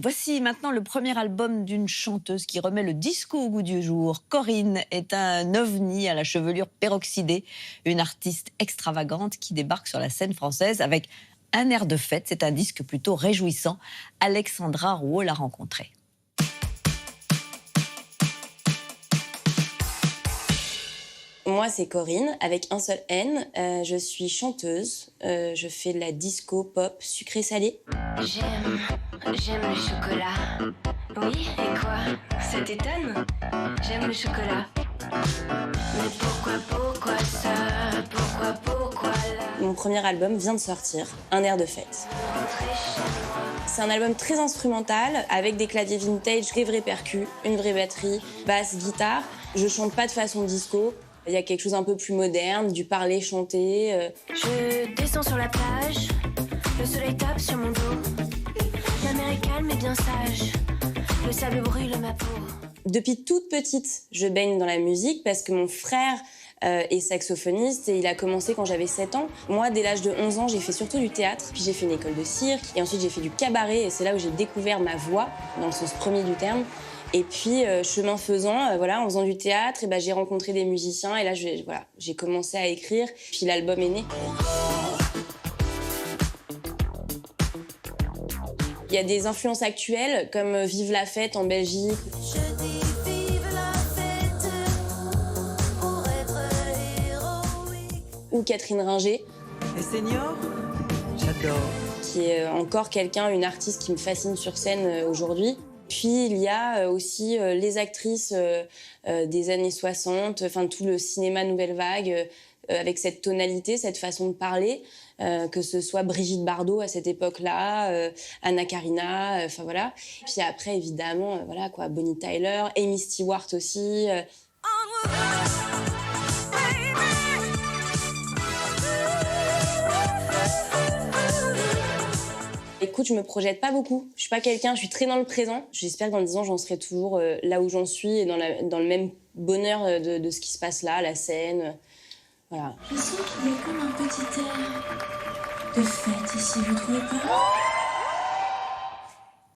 Voici maintenant le premier album d'une chanteuse qui remet le disco au goût du jour. Corinne est un ovni à la chevelure peroxydée, une artiste extravagante qui débarque sur la scène française avec un air de fête. C'est un disque plutôt réjouissant. Alexandra Rouault l'a rencontrée. Moi, c'est Corinne, avec un seul N. Je suis chanteuse. Je fais de la disco pop sucré-salé. J'aime le chocolat. Oui, et quoi? Ça t'étonne? J'aime le chocolat. Mais pourquoi ça? Pourquoi là? Mon premier album vient de sortir, Un air de fête. C'est un album très instrumental, avec des claviers vintage, des vrais percus, une vraie batterie, basse, guitare. Je chante pas de façon disco. Il y a quelque chose un peu plus moderne, du parler, chanter. Je descends sur la plage, le soleil tape sur mon dos. La mer est calme et bien sage, le sable brûle ma peau. Depuis toute petite, je baigne dans la musique parce que mon frère est saxophoniste et il a commencé quand j'avais 7 ans. Moi, dès l'âge de 11 ans, j'ai fait surtout du théâtre, puis j'ai fait une école de cirque et ensuite j'ai fait du cabaret et c'est là où j'ai découvert ma voix, dans le sens premier du terme. Et puis, chemin faisant, en faisant du théâtre, j'ai rencontré des musiciens et là, j'ai commencé à écrire, puis l'album est né. Il y a des influences actuelles, comme Vive la fête en Belgique. Je dis vive la fête, pour être héroïque. Ou Catherine Ringer, Les seniors, j'adore. qui est encore une artiste qui me fascine sur scène aujourd'hui. Puis il y a aussi les actrices des années 60, tout le cinéma nouvelle vague, avec cette tonalité, cette façon de parler, que ce soit Brigitte Bardot à cette époque-là, Anna Karina, Puis après, évidemment, Bonnie Tyler, Amy Stewart aussi. Écoute, je me projette pas beaucoup. Je suis pas quelqu'un, je suis très dans le présent. J'espère que dans 10 ans, j'en serai toujours là où j'en suis et dans le même bonheur de ce qui se passe là, la scène. Voilà. Je sens qu'il y a comme un petit air de fête ici, vous trouvez pas?